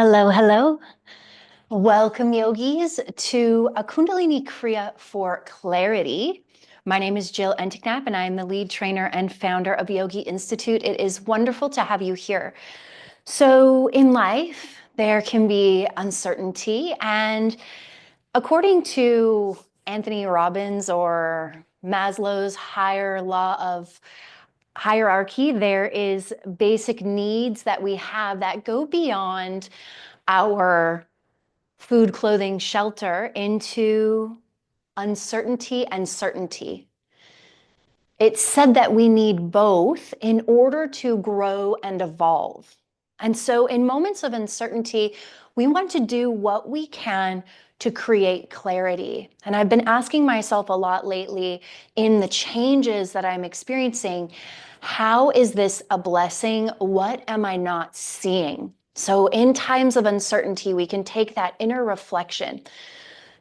Hello, hello. Welcome, yogis, to a Kundalini Kriya for Clarity. My name is Jill Enticknap, and I am the lead trainer and founder of Yogi Institute. It is wonderful to have you here. So in life, there can be uncertainty, and according to Anthony Robbins or Maslow's higher law of hierarchy, there is basic needs that we have that go beyond our food, clothing, shelter into uncertainty and certainty. It's said that we need both in order to grow and evolve. And so in moments of uncertainty, we want to do what we can to create clarity. And I've been asking myself a lot lately in the changes that I'm experiencing, how is this a blessing? What am I not seeing? So in times of uncertainty, we can take that inner reflection.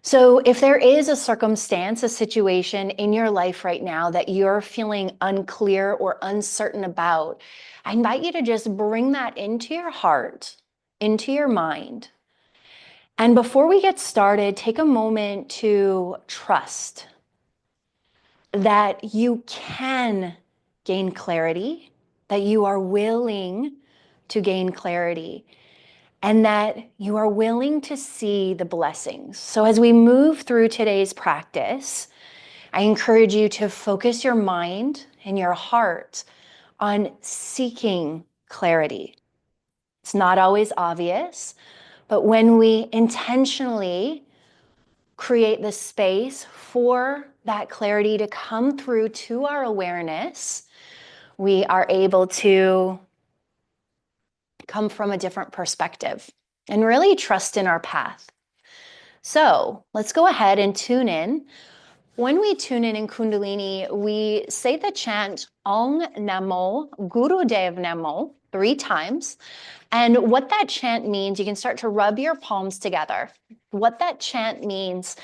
So if there is a circumstance, a situation in your life right now that you're feeling unclear or uncertain about, I invite you to just bring that into your heart, into your mind. And before we get started, take a moment to trust that you can gain clarity, that you are willing to gain clarity, and that you are willing to see the blessings. So as we move through today's practice, I encourage you to focus your mind and your heart on seeking clarity. It's not always obvious, but when we intentionally create the space for that clarity to come through to our awareness, we are able to come from a different perspective and really trust in our path. So let's go ahead and tune in. When we tune in Kundalini, we say the chant Om Namo Gurudev Namo 3 times. And what that chant means, you can start to rub your palms together. What that chant means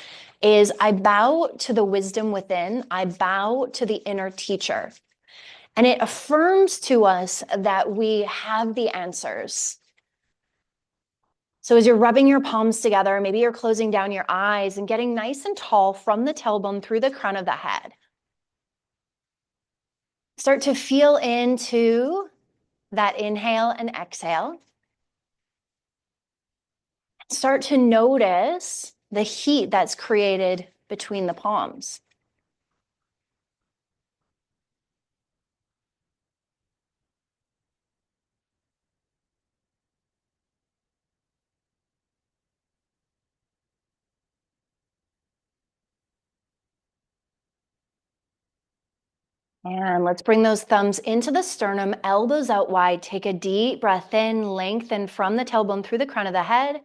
is I bow to the wisdom within, I bow to the inner teacher. And it affirms to us that we have the answers. So as you're rubbing your palms together, maybe you're closing down your eyes and getting nice and tall from the tailbone through the crown of the head. Start to feel into that inhale and exhale. Start to notice the heat that's created between the palms. And let's bring those thumbs into the sternum, elbows out wide. Take a deep breath in, lengthen from the tailbone through the crown of the head.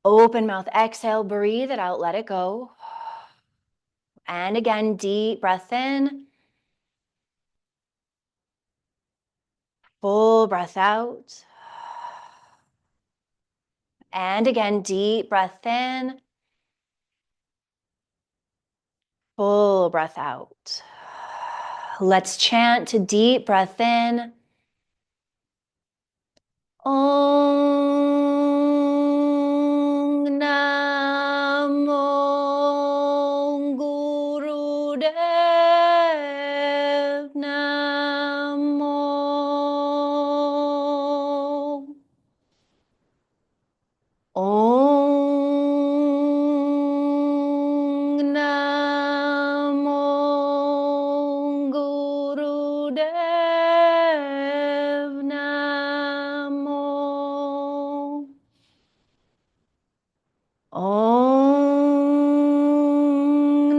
Open mouth, exhale, breathe it out, let it go. And again, deep breath in. Full breath out. And again, deep breath in. Full breath out. Let's chant to deep breath in. Om Namo Gurudev Namo. Om Namo Gurudev Namo. Om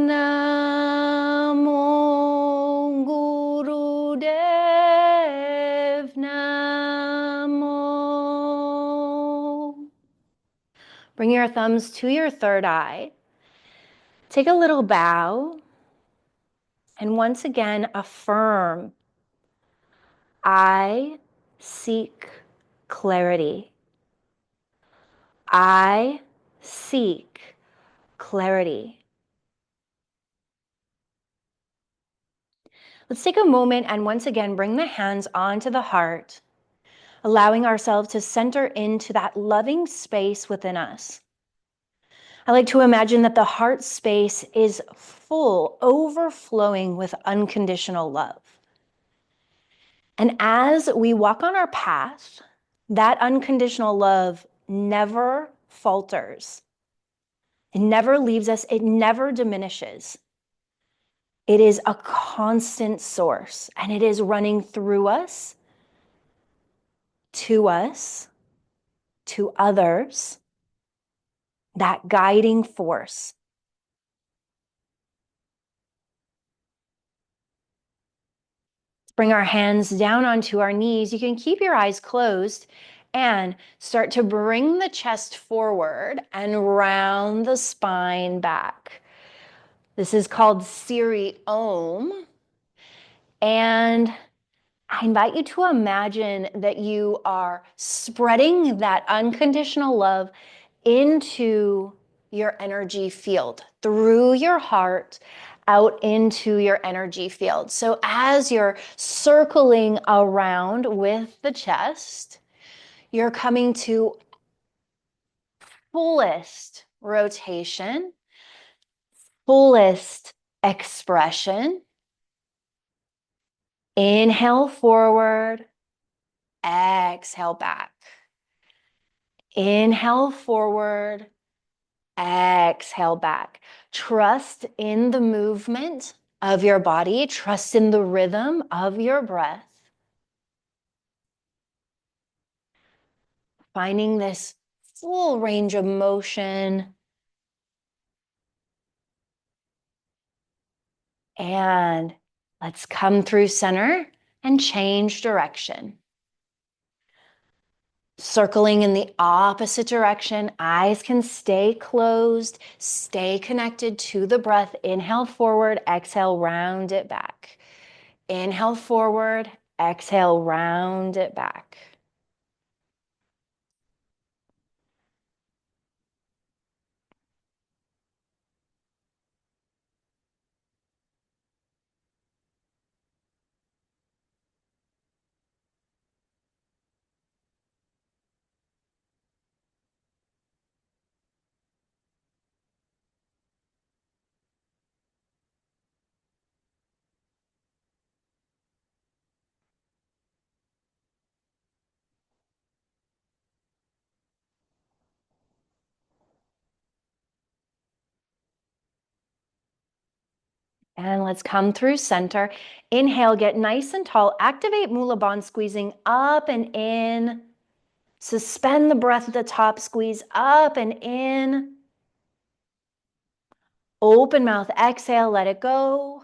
Namo Gurudev Namo. Bring your thumbs to your third eye. Take a little bow. And once again, affirm, I seek clarity. I seek clarity. Let's take a moment and once again bring the hands onto the heart. allowing ourselves to center into that loving space within us. I like to imagine that the heart space is full, overflowing with unconditional love. And as we walk on our path, that unconditional love never falters. It never leaves us. It never diminishes. It is a constant source, and it is running through us, to others, that guiding force. Let's bring our hands down onto our knees. You can keep your eyes closed and start to bring the chest forward and round the spine back. This is called Siri Om. And I invite you to imagine that you are spreading that unconditional love into your energy field, through your heart, out into your energy field. So as you're circling around with the chest, you're coming to fullest rotation, fullest expression. Inhale forward, exhale back. Inhale forward, exhale back. Trust in the movement of your body. Trust in the rhythm of your breath. Finding this full range of motion. And let's come through center and change direction. Circling in the opposite direction, eyes can stay closed, stay connected to the breath. Inhale forward, exhale, round it back. Inhale forward, exhale, round it back. And let's come through center. Inhale, get nice and tall. Activate Mula Bandha, squeezing up and in. Suspend the breath at the top, squeeze up and in. Open mouth, exhale, let it go.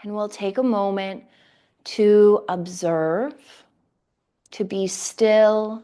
And we'll take a moment to observe, to be still.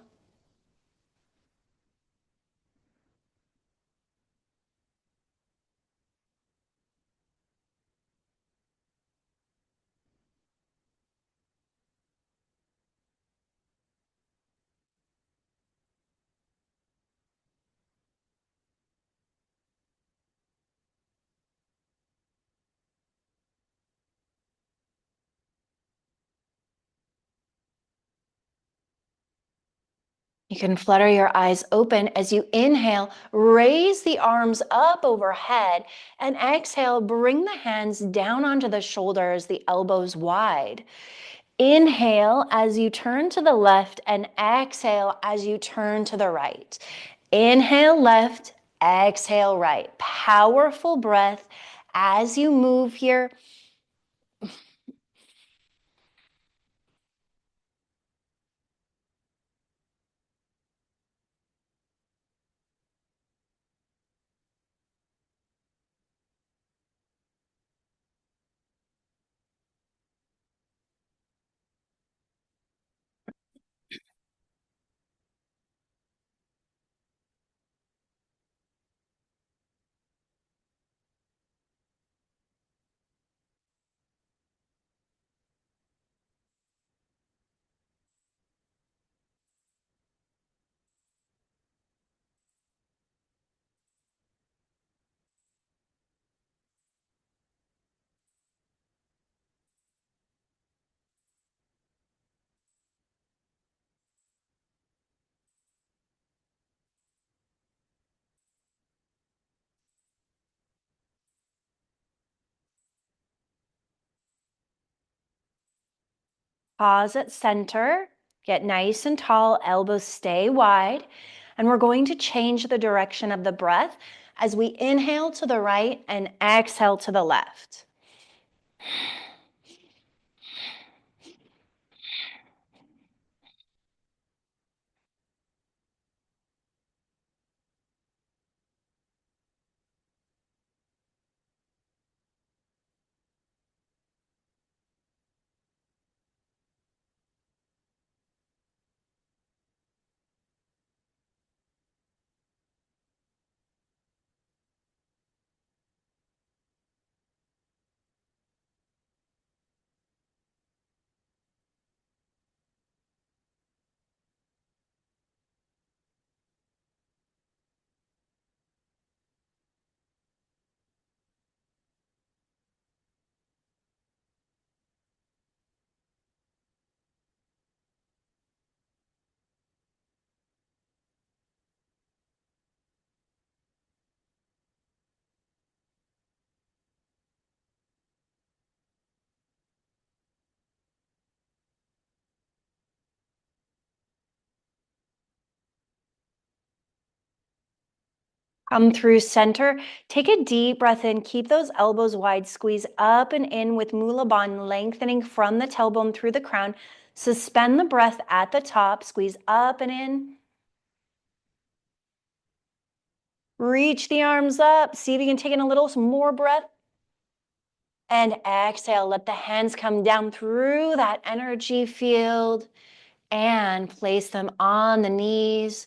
You can flutter your eyes open as you inhale, raise the arms up overhead, and exhale, bring the hands down onto the shoulders, the elbows wide. Inhale as you turn to the left and exhale as you turn to the right. Inhale left, exhale right. Powerful breath as you move here. Pause at center. Get nice and tall, elbows stay wide. And we're going to change the direction of the breath as we inhale to the right and exhale to the left. Come through center. Take a deep breath in. Keep those elbows wide. Squeeze up and in with Mula Bandha, lengthening from the tailbone through the crown. Suspend the breath at the top. Squeeze up and in. Reach the arms up. See if you can take in a little more breath. And exhale. Let the hands come down through that energy field and place them on the knees,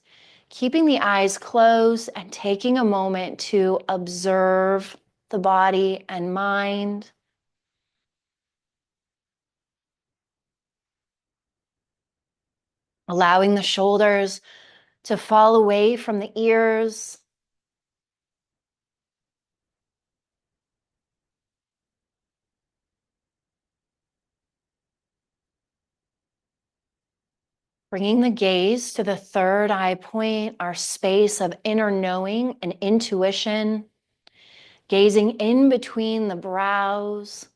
keeping the eyes closed and taking a moment to observe the body and mind. Allowing the shoulders to fall away from the ears. Bringing the gaze to the third eye point, our space of inner knowing and intuition. Gazing in between the brows.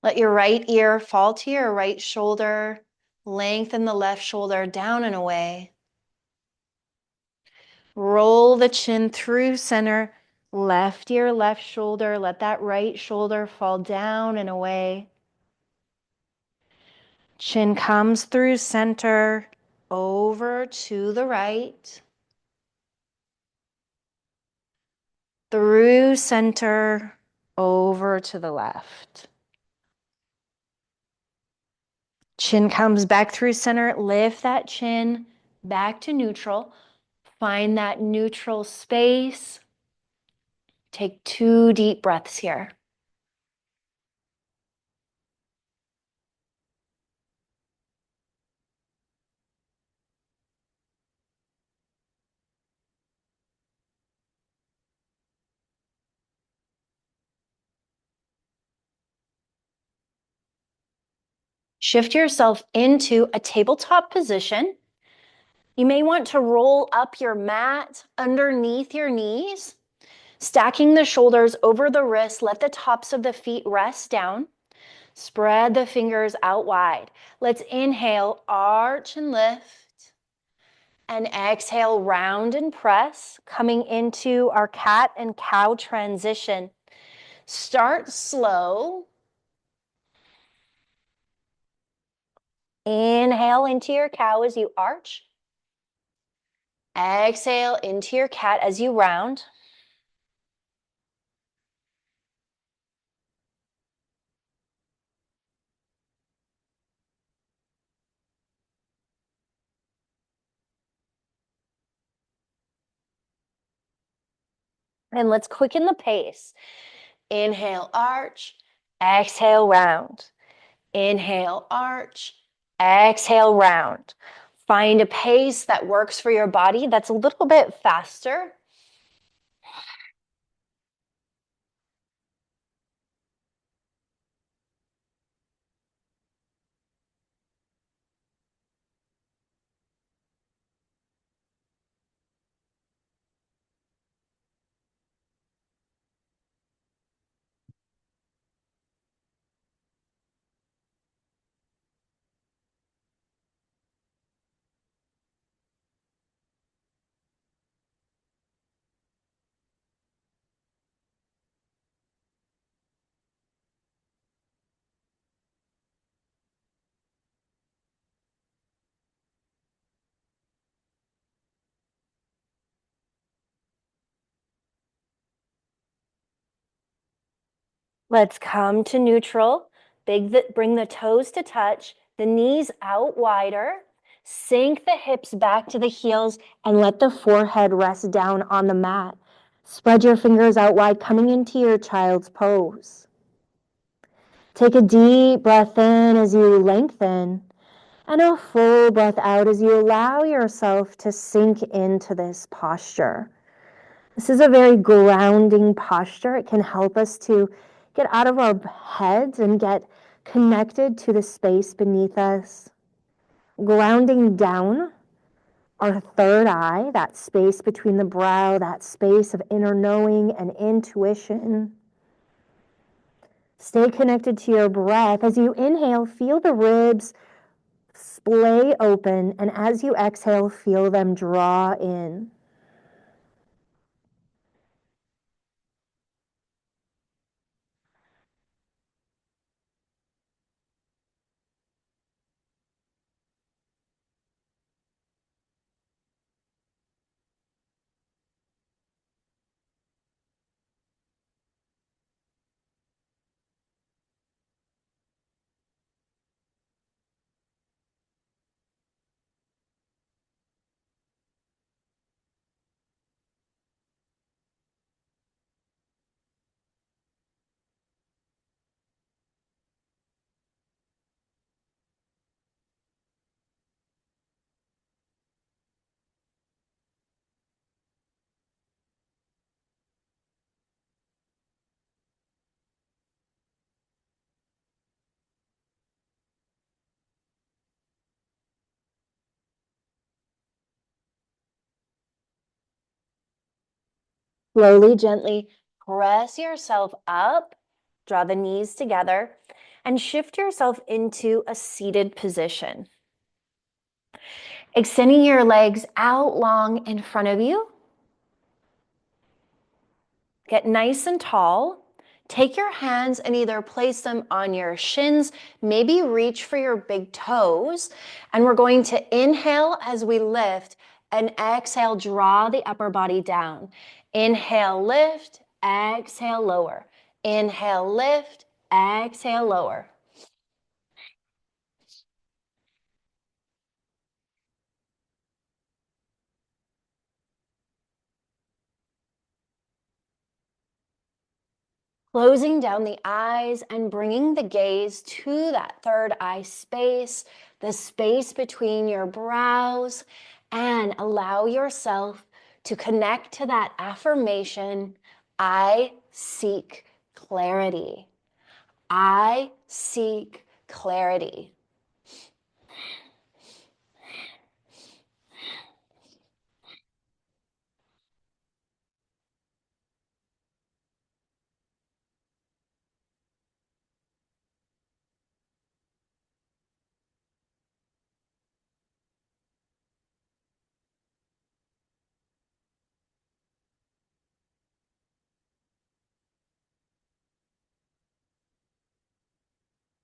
Let your right ear fall to your right shoulder. Lengthen the left shoulder down and away. Roll the chin through center. Left ear, left shoulder. Let that right shoulder fall down and away. Chin comes through center, over to the right. Through center, over to the left. Chin comes back through center. Lift that chin back to neutral. Find that neutral space. Take 2 deep breaths here. Shift yourself into a tabletop position. You may want to roll up your mat underneath your knees, stacking the shoulders over the wrists. Let the tops of the feet rest down. Spread the fingers out wide. Let's inhale, arch and lift. And exhale, round and press, coming into our cat and cow transition. Start slow. Inhale into your cow as you arch. Exhale into your cat as you round. And let's quicken the pace. Inhale, arch. Exhale, round. Inhale, arch. Exhale, round. Find a pace that works for your body that's a little bit faster. Let's come to neutral. Bring the toes to touch, the knees out wider. Sink the hips back to the heels and let the forehead rest down on the mat. Spread your fingers out wide, coming into your child's pose. Take a deep breath in as you lengthen, and a full breath out as you allow yourself to sink into this posture. This is a very grounding posture. It can help us to get out of our heads and get connected to the space beneath us. Grounding down our third eye, that space between the brow, that space of inner knowing and intuition. Stay connected to your breath. As you inhale, feel the ribs splay open, and as you exhale, feel them draw in. Slowly, gently press yourself up, draw the knees together, and shift yourself into a seated position. Extending your legs out long in front of you. Get nice and tall. Take your hands and either place them on your shins, maybe reach for your big toes. And we're going to inhale as we lift and exhale, draw the upper body down. Inhale, lift, exhale, lower. Inhale, lift, exhale, lower. Closing down the eyes and bringing the gaze to that third eye space, the space between your brows, and allow yourself to connect to that affirmation, I seek clarity. I seek clarity.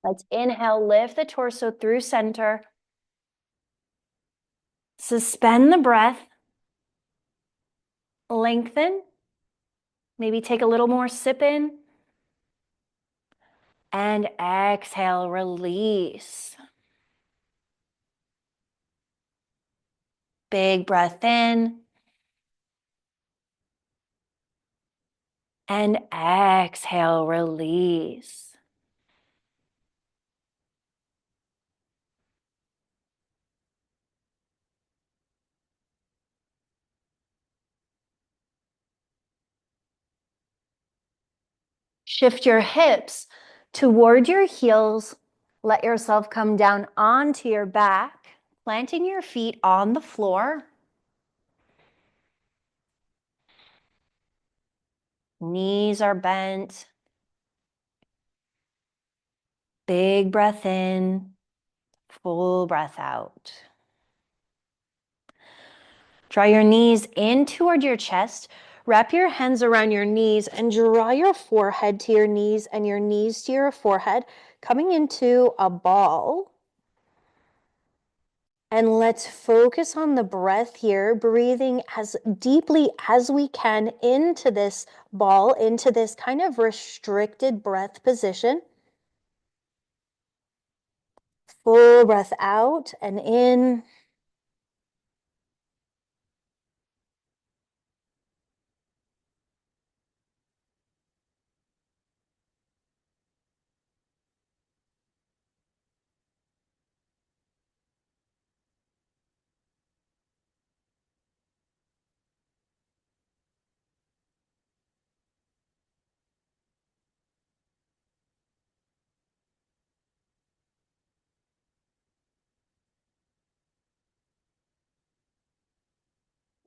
Let's inhale, lift the torso through center. Suspend the breath. Lengthen. Maybe take a little more sip in. And exhale, release. Big breath in. And exhale, release. Shift your hips toward your heels. Let yourself come down onto your back, planting your feet on the floor. Knees are bent. Big breath in, full breath out. Draw your knees in toward your chest. Wrap your hands around your knees and draw your forehead to your knees and your knees to your forehead, coming into a ball. And let's focus on the breath here, breathing as deeply as we can into this ball, into this kind of restricted breath position. Full breath out and in.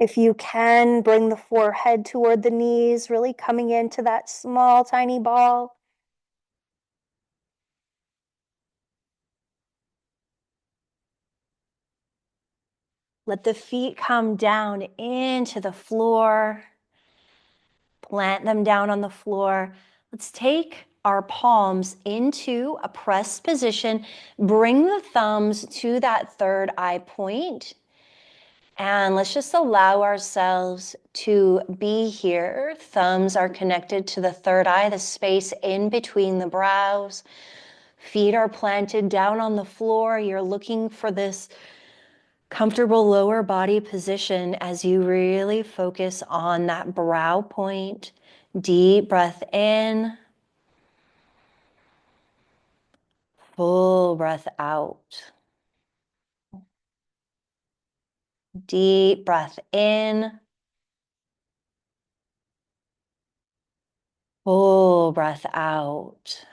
If you can, bring the forehead toward the knees, really coming into that small, tiny ball. Let the feet come down into the floor. Plant them down on the floor. Let's take our palms into a pressed position. Bring the thumbs to that third eye point. And let's just allow ourselves to be here. Thumbs are connected to the third eye, the space in between the brows. Feet are planted down on the floor. You're looking for this comfortable lower body position as you really focus on that brow point. Deep breath in. Full breath out. Deep breath in. Full breath out.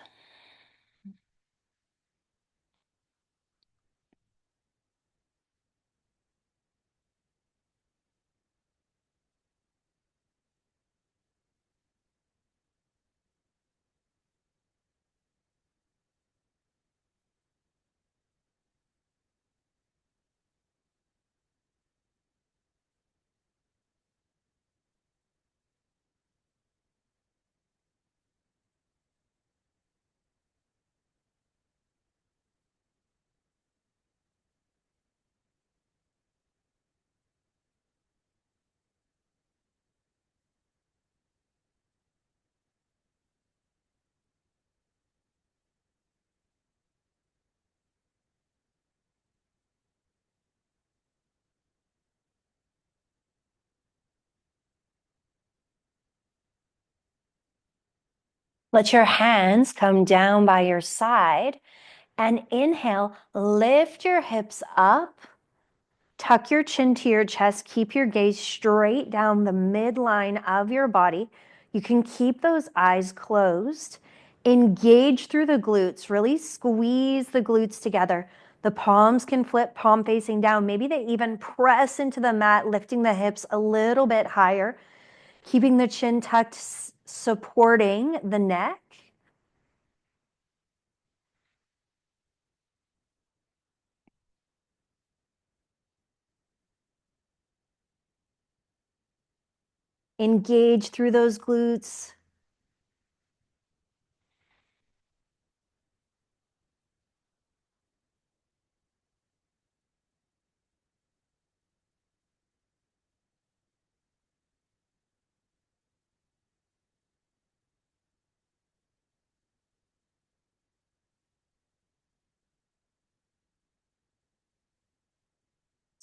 Let your hands come down by your side and inhale, lift your hips up, tuck your chin to your chest, keep your gaze straight down the midline of your body. You can keep those eyes closed. Engage through the glutes, really squeeze the glutes together. The palms can flip, palm facing down. Maybe they even press into the mat, lifting the hips a little bit higher, keeping the chin tucked, supporting the neck. Engage through those glutes.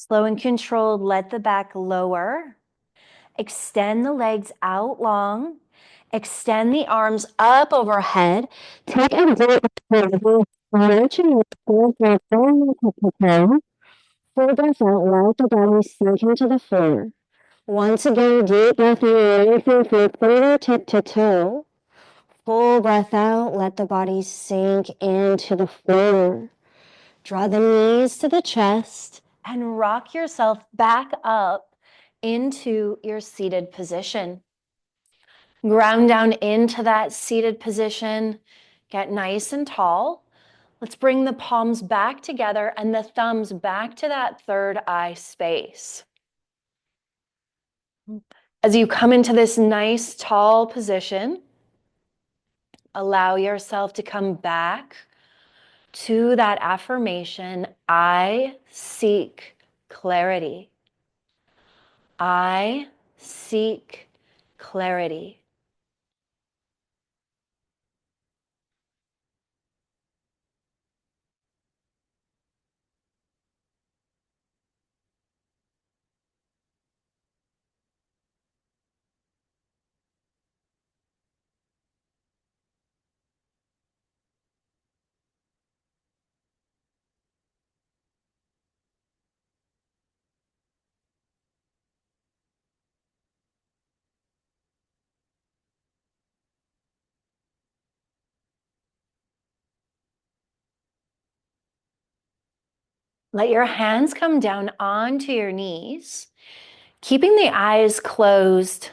Slow and controlled, let the back lower. Extend the legs out long. Extend the arms up overhead. Take a deep breath. Imagine your full breath going into the toe. Full breath out, let the body sink into the floor. Once again, deep breath in, lengthen from fingertip to toe. Full breath out, let the body sink into the floor. Draw the knees to the chest and rock yourself back up into your seated position. Ground down into that seated position. Get nice and tall. Let's bring the palms back together and the thumbs back to that third eye space. As you come into this nice tall position, allow yourself to come back to that affirmation, I seek clarity. I seek clarity. Let your hands come down onto your knees, keeping the eyes closed.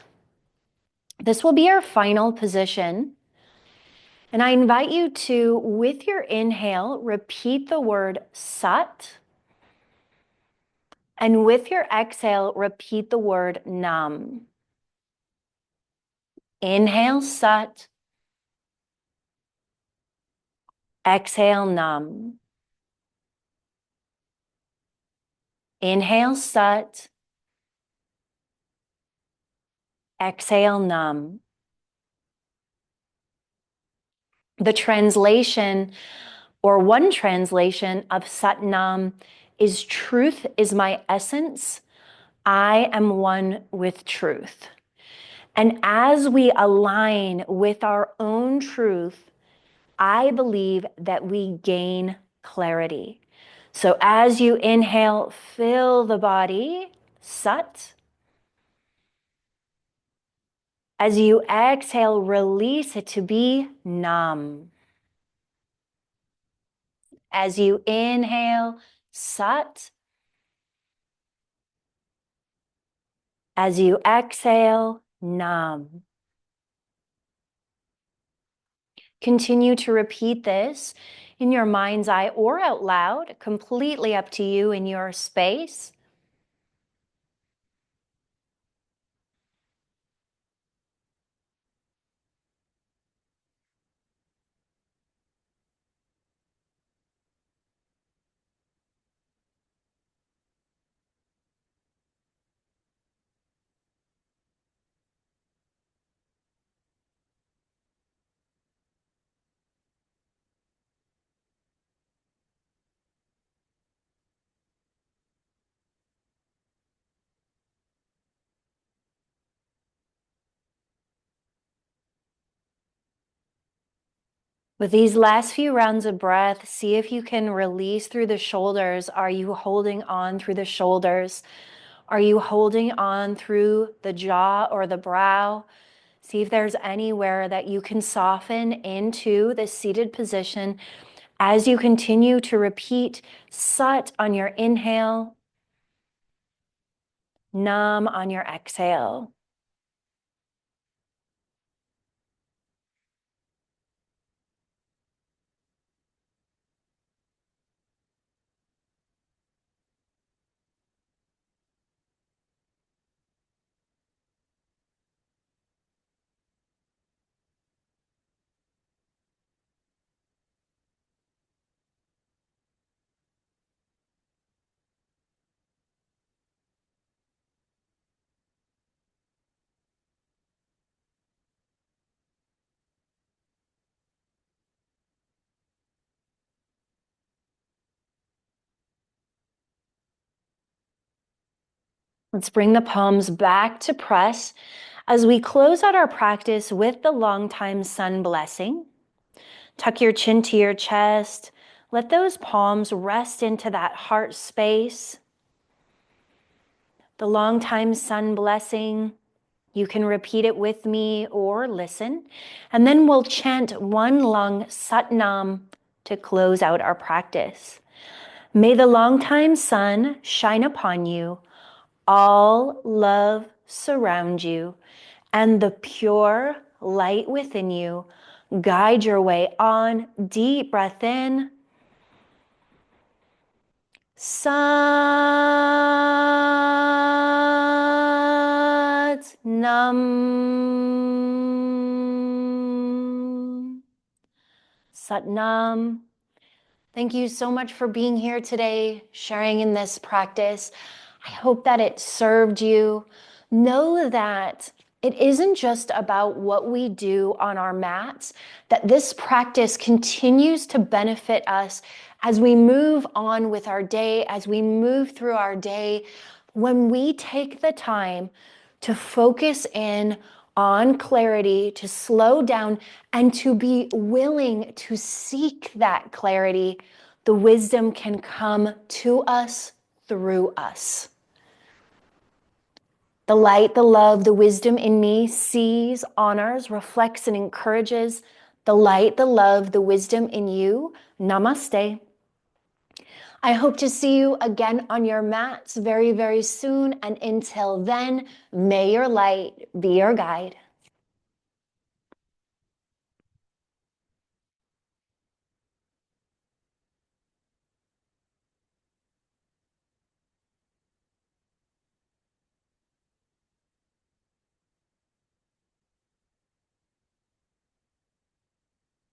This will be our final position. And I invite you to, with your inhale, repeat the word Sat. And with your exhale, repeat the word Nam. Inhale, Sat. Exhale, Nam. Inhale, Sat. Exhale, Nam. The translation, or one translation of Sat Nam, is truth is my essence. I am one with truth. And as we align with our own truth, I believe that we gain clarity. So as you inhale, fill the body, Sat. As you exhale, release it to be Nam. As you inhale, Sat. As you exhale, Nam. Continue to repeat this in your mind's eye or out loud, completely up to you in your space. With these last few rounds of breath, see if you can release through the shoulders. Are you holding on through the shoulders? Are you holding on through the jaw or the brow? See if there's anywhere that you can soften into the seated position as you continue to repeat Sat on your inhale, Nam on your exhale. Let's bring the palms back to press as we close out our practice with the long time sun blessing. Tuck your chin to your chest. Let those palms rest into that heart space. The long time sun blessing. You can repeat it with me or listen. And then we'll chant one long Sat Nam to close out our practice. May the long time sun shine upon you. All love surround you, and the pure light within you guide your way on. Deep breath in. Sat Nam. Sat Nam. Thank you so much for being here today, sharing in this practice. I hope that it served you. Know that it isn't just about what we do on our mats, that this practice continues to benefit us as we move on with our day, as we move through our day. When we take the time to focus in on clarity, to slow down, and to be willing to seek that clarity, the wisdom can come to us through us. The light, the love, the wisdom in me sees, honors, reflects, and encourages. The light, the love, the wisdom in you. Namaste. I hope to see you again on your mats very, very soon. And until then, may your light be your guide.